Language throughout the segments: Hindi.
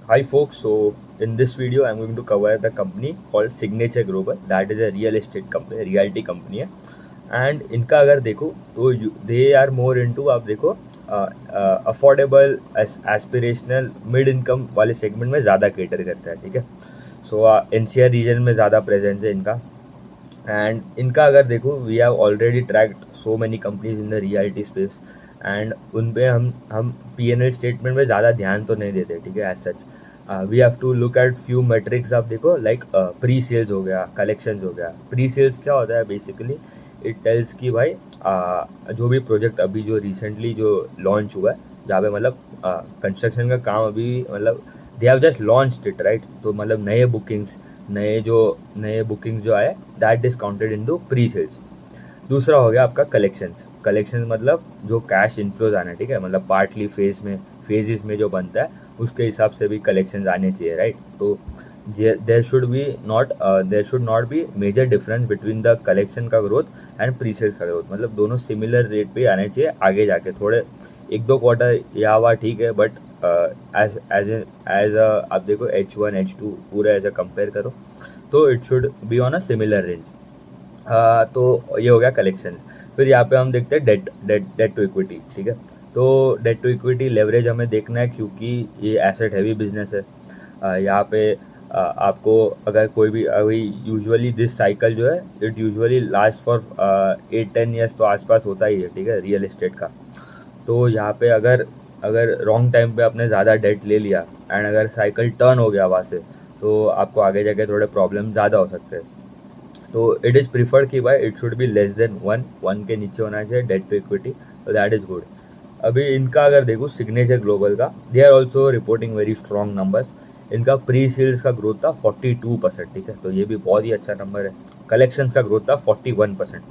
Hi folks, so in this video I'm going to cover the company called Signature Global. That is a real estate company, realty company है. एंड इनका अगर देखो तो दे आर मोर इनटू, आप देखो अफोर्डेबल एस्पिरेशनल मिड इनकम वाले सेगमेंट में ज़्यादा केटर करता है. ठीक है, सो एनसीआर रीजन में ज़्यादा प्रेजेंस है इनका. एंड इनका अगर देखो we have already tracked so many companies in the reality space and उन पे हम P&L स्टेटमेंट में ज़्यादा ध्यान तो नहीं देते. ठीक है, as such we have to look at few metrics. आप देखो लाइक प्री सेल्स हो गया, कलेक्शंस हो गया. प्री सेल्स क्या होता है बेसिकली, इट टेल्स कि भाई जो भी प्रोजेक्ट अभी जो रिसेंटली जो लॉन्च हुआ है, जहाँ पे मतलब कंस्ट्रक्शन का काम अभी मतलब they have just launched it, right. तो मतलब नए बुकिंग्स जो आए, that is counted into pre sales. दूसरा हो गया आपका कलेक्शंस मतलब जो कैश इनफ्लोज आना है. ठीक है, मतलब पार्टली फेजेस में जो बनता है उसके हिसाब से भी कलेक्शंस आने चाहिए, राइट. तो there should not be major difference between the collection का ग्रोथ एंड प्री सेल्स का ग्रोथ. मतलब दोनों सिमिलर रेट पे आने चाहिए. आगे जाके थोड़े एक दो क्वार्टर या हुआ ठीक है, बट एज आप देखो H1 H2 पूरा ऐसा कंपेयर करो तो it should be on a similar range. तो ये हो गया कलेक्शन. फिर यहाँ पे हम देखते हैं डेट टू इक्विटी. ठीक है, तो डेट टू इक्विटी लेवरेज हमें देखना है क्योंकि ये एसेट हैवी बिजनेस है. यहाँ पे आपको अगर कोई भी अभी यूजुअली दिस साइकिल जो है it usually last for 8-10 years तो आसपास होता ही है. ठीक है, रियल एस्टेट का. तो यहाँ पे अगर रॉन्ग टाइम पे आपने ज़्यादा डेट ले लिया एंड अगर साइकिल टर्न हो गया वहाँ से, तो आपको आगे जाके थोड़े प्रॉब्लम ज़्यादा हो सकते हैं. तो इट इज़ प्रीफर्ड कि भाई it should be less than 1 के नीचे होना चाहिए डेट टू इक्विटी, तो दैट इज़ गुड. अभी इनका अगर देखो सिग्नेचर ग्लोबल का, they are also reporting very strong numbers. इनका प्री सेल्स का ग्रोथ था 42%. ठीक है, तो ये भी बहुत ही अच्छा नंबर है. कलेक्शंस का ग्रोथ था 41%.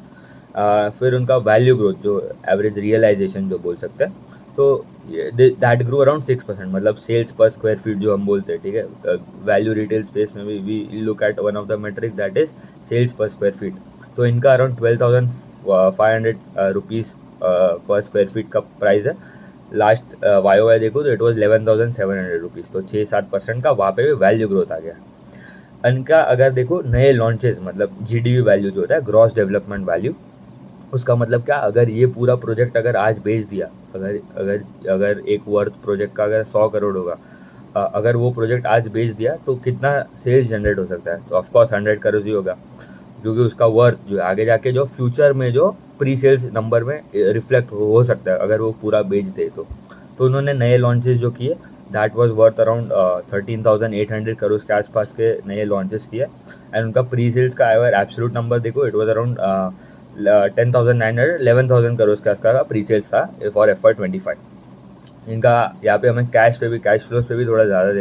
फिर उनका वैल्यू ग्रोथ जो एवरेज रियलाइजेशन जो बोल सकते हैं, तो दैट ग्रो अराउंड 6%. मतलब सेल्स पर स्क्वायर फीट जो हम बोलते हैं. ठीक है, वैल्यू रिटेल स्पेस में भी we look at one of the metric that is sales per square feet. तो इनका around 12,500 rupees per square feet का प्राइस है. लास्ट वाई देखो तो इट वॉज 11,700 रुपीज़. तो 6-7% का वहाँ पे भी वैल्यू ग्रोथ आ गया. इनका अगर देखो नए लॉन्चेस मतलब GDV वैल्यू जो होता है, ग्रॉस डेवलपमेंट वैल्यू, उसका मतलब क्या, अगर ये पूरा प्रोजेक्ट अगर आज बेच दिया, अगर एक वर्थ प्रोजेक्ट का अगर 100 करोड़ होगा, अगर वो प्रोजेक्ट आज बेच दिया तो कितना सेल्स जनरेट हो सकता है. तो ऑफकोर्स 100 करोड़ ही होगा, क्योंकि उसका वर्थ जो आगे जाके जो फ्यूचर में जो प्री सेल्स नंबर में रिफ्लेक्ट हो सकता है अगर वो पूरा बेच दे तो उन्होंने नए लॉन्चेस जो किए that was worth around 13,800 crore के आसपास के नए लॉन्चेस किए. एंड उनका प्री सेल्स का अगर एब्सोल्यूट नंबर देखो इट वाज अराउंड 10,900 11,000 करोड़ के आसपास का प्री सेल्स था फॉर FY25. इनका यहाँ पे हमें कैश फ्लोज पे भी थोड़ा ज़्यादा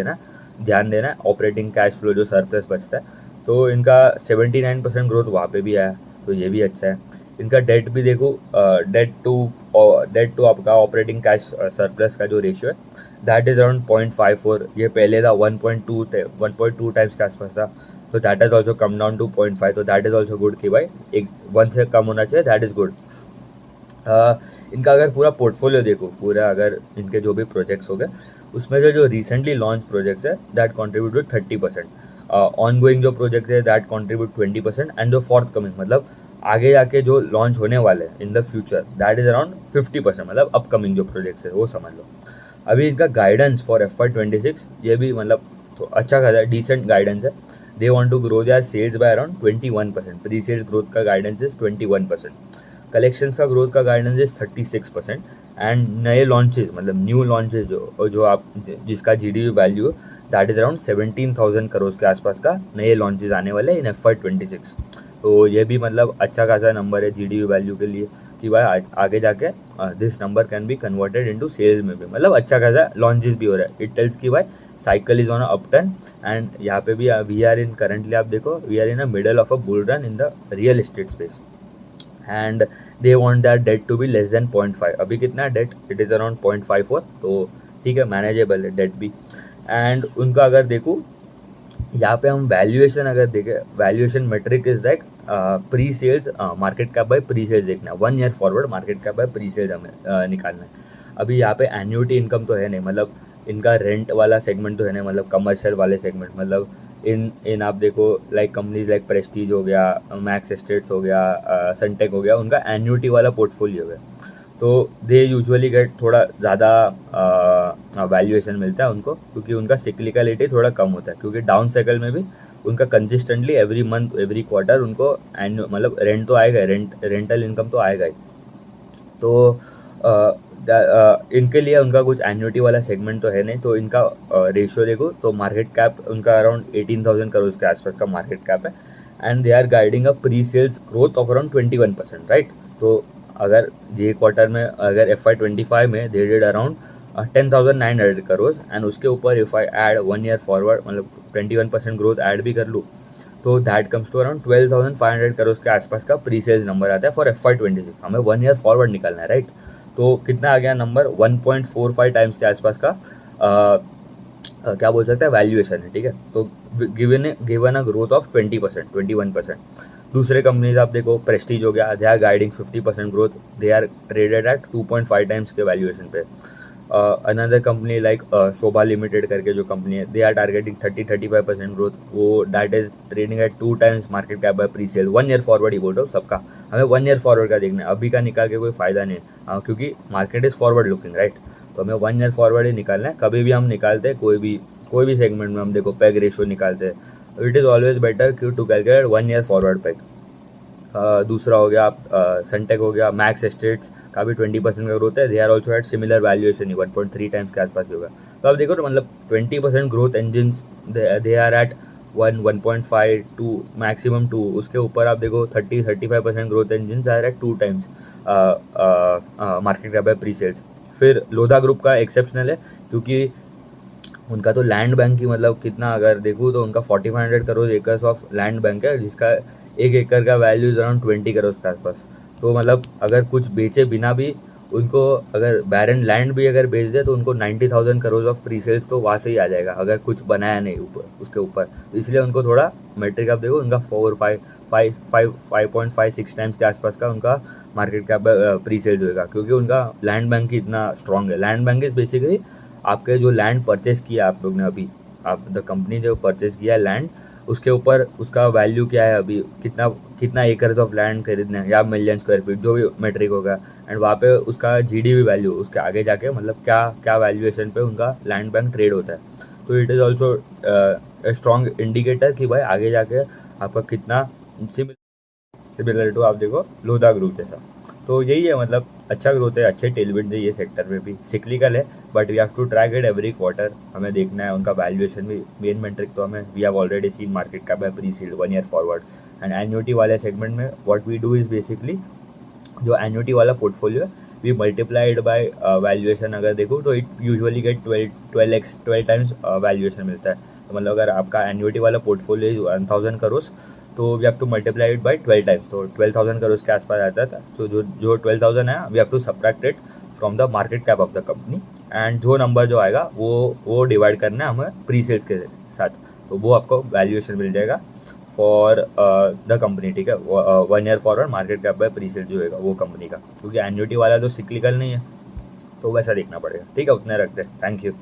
ध्यान देना है. ऑपरेटिंग कैश फ्लो जो सरप्लस बचता है, तो इनका 79% ग्रोथ वहाँ पे भी आया, तो ये भी अच्छा है. इनका डेट भी देखो, डेट टू आपका ऑपरेटिंग कैश सरप्लस का जो रेशियो है दैट इज़ अराउंड 0.54. ये पहले था 1.2 टाइम्स के आसपास था. तो that is also come down to 0.5. तो दैट इज़ ऑल्सो गुड कि भाई एक 1 से कम होना चाहिए, दैट इज़ गुड. इनका अगर पूरा पोर्टफोलियो देखो, पूरा अगर इनके जो भी प्रोजेक्ट्स हो गए उसमें से जो रिसेंटली लॉन्च प्रोजेक्ट्स है that contribute to 30%. Ongoing जो प्रोजेक्ट्स है दैट कॉन्ट्रीब्यूट 20%. एंड जो फोर्थ कमिंग मतलब आगे जाके जो लॉन्च होने वाले हैं in the future that is around 50%. मतलब अपकमिंग जो प्रोजेक्ट्स है वो समझ लो. अभी इनका गाइडेंस फॉर FY26 ये भी मतलब तो अच्छा खासा डिसेंट गाइडेंस है. They want to grow their sales by around 21%. Pre sales growth का गाइडेंस इज 21%. कलेक्शंस का ग्रोथ का गाइडेंस इज 36%. एंड नए लॉन्चेस मतलब न्यू लॉन्चेस जो आप जिसका GDV value that is around 17,000 crore के आसपास का नए लॉन्चेस आने वाले इन FY26. तो ये भी मतलब अच्छा खासा नंबर है GDV वैल्यू के लिए कि भाई आगे जाके this number can be converted into sales में भी मतलब अच्छा खासा लॉन्चेस भी हो रहा है. इट टेल्स कि भाई cycle is on a upturn. And यहाँ पे भी वी आर इन करंटली आप देखो we are in a middle of a bull run in the real estate space. And they want that debt to be less than 0.5. अभी कितना है डेट, इट इज़ अराउंड 0.54. तो ठीक है, मैनेजेबल है डेट भी. एंड उनका अगर देखूँ यहाँ पे हम वैल्यूएशन अगर देखें, valuation metric is like pre sales market cap by pre sales देखना है. 1 year forward market cap by pre sales हमें निकालना है. अभी यहाँ पे एन्युटी इनकम तो है नहीं, मतलब इनका रेंट वाला सेगमेंट तो है नहीं, मतलब कमर्शियल वाले सेगमेंट, मतलब इन आप देखो लाइक कंपनीज लाइक प्रेस्टीज हो गया, मैक्स एस्टेट्स हो गया, सनटेक हो गया, उनका एन्युटी वाला पोर्टफोलियो है, तो दे यूजुअली गेट थोड़ा ज़्यादा वैल्यूएशन मिलता है उनको, क्योंकि उनका सिक्लिकलिटी थोड़ा कम होता है, क्योंकि डाउन साइकिल में भी उनका consistently every month every quarter उनको मतलब रेंट तो आएगा, रेंटल इनकम तो आएगा ही। तो इनके लिए उनका कुछ एन्युटी वाला सेगमेंट तो है नहीं, तो इनका रेशियो देखो तो मार्केट कैप उनका अराउंड 18,000 करोड़ के आसपास का मार्केट कैप है, and they are guiding a pre sales growth of around 21%, right. तो अगर ये क्वार्टर में अगर FY25 में they did around 10,900 crore, and उसके ऊपर if I add 1 year forward मतलब 21% ग्रोथ ऐड भी कर लूँ, तो that comes to around 12,500 crore के आसपास का प्री सेल्स नंबर आता है फॉर FY26। हमें 1 ईयर फॉरवर्ड निकालना है, राइट। तो कितना आ गया नंबर, 1.45 टाइम्स के आसपास का क्या बोल सकते हैं वैल्यूएशन है, ठीक है। तो गिवन अ ग्रोथ ऑफ 20%, 21%। दूसरे कंपनीज आप देखो, प्रेस्टीज हो गया, they are guiding 50% growth, they are traded at 2.5 times के वैल्यूएशन पे। Another company like Sobha limited करके जो कंपनी है, दे आर टारगेटिंग 30-35% ग्रोथ, वो that is trading at 2 times market cap by pre sale. 1 year forward ही बोल रहा हूँ सबका, हमें 1 ईयर फॉरवर्ड का देखना है, अभी का निकाल के कोई फायदा नहीं है, क्योंकि market is forward looking, right. तो हमें 1 ईयर फॉरवर्ड ही निकालना है। कभी भी हम निकालते हैं कोई भी सेगमेंट में, हम देखो पैग रेशियो निकालते हैं, it is always better to calculate 1 year forward PEG. दूसरा हो गया आप सनटेक हो गया, मैक्स एस्टेट्स का भी 20% का ग्रोथ है, they are also at similar valuation ही 1.3 टाइम्स के आसपास ही होगा। तो आप देखो तो मतलब 20% growth engines they are at 1.5 to maximum 2, उसके ऊपर आप देखो 35% growth engines are at 2 times market cap by pre sales. फिर लोधा ग्रुप का एक्सेप्शनल है, क्योंकि उनका तो लैंड बैंक ही मतलब कितना अगर देखूँ तो उनका 4500 crore acres of land bank है, जिसका 1 एकड़ का वैल्यू इज अराउंड 20 करोड़ के आसपास। तो मतलब अगर कुछ बेचे बिना भी उनको, अगर बैरन लैंड भी अगर बेच दे, तो उनको 90,000 करोड़ ऑफ प्री सेल्स तो वहाँ से ही आ जाएगा, अगर कुछ बनाया नहीं ऊपर उसके ऊपर। तो इसलिए उनको थोड़ा मेट्रिक आप देखो, उनका 5.56 टाइम्स के आसपास का उनका मार्केट कैप प्री सेल्स होगा, क्योंकि उनका लैंड बैंक ही इतना स्ट्रॉन्ग है। लैंड बैंक इज बेसिकली आपके जो लैंड परचेस किया आप लोग ने, अभी आप द कंपनी जो परचेस किया है लैंड, उसके ऊपर उसका वैल्यू क्या है, अभी कितना एकर्स ऑफ लैंड खरीदना है, या मिलियन स्क्वायर फीट जो भी मेट्रिक होगा, एंड वहाँ पे उसका GDP वैल्यू, उसके आगे जाके मतलब क्या वैल्यूएशन पे उनका लैंड बैंक ट्रेड होता है। तो it is also strong indicator कि भाई आगे जाके आपका कितना सिमिलर टू आप देखो लोधा ग्रुप जैसा। तो यही है, मतलब अच्छा ग्रोथ है, अच्छे टेलविंड है ये सेक्टर में भी, सिक्लिकल है but we have to track it every quarter. हमें देखना है उनका वैल्यूएशन भी, मेन मेट्रिक तो हमें we have already seen market cap by pre sale 1 year forward. And annuity वाले सेगमेंट में what we do is basically, जो एन्युटी वाला पोर्टफोलियो है वी मल्टीप्लाइड बाय वैल्यूएशन, अगर देखो तो it usually get 12 times valuation मिलता है। तो मतलब अगर आपका एन्युटी वाला पोर्टफोलियो इज 1000 करोड़, तो we have to multiply it by 12 times, तो 12,000 करोड़ के आसपास आता था। तो जो 12,000 है we have to subtract it from the market cap of the company, and जो नंबर जो आएगा वो डिवाइड करना है हमें प्री सेल्स के साथ, तो वो आपको वैल्यूएशन मिल जाएगा फॉर द कंपनी, ठीक है। 1 year forward market cap by pre cell जो होगा वो कंपनी का, क्योंकि एन्युटी वाला तो सिक्लिकल नहीं है, तो वैसा देखना पड़ेगा, ठीक है। उतने रखते हैं, थैंक यू।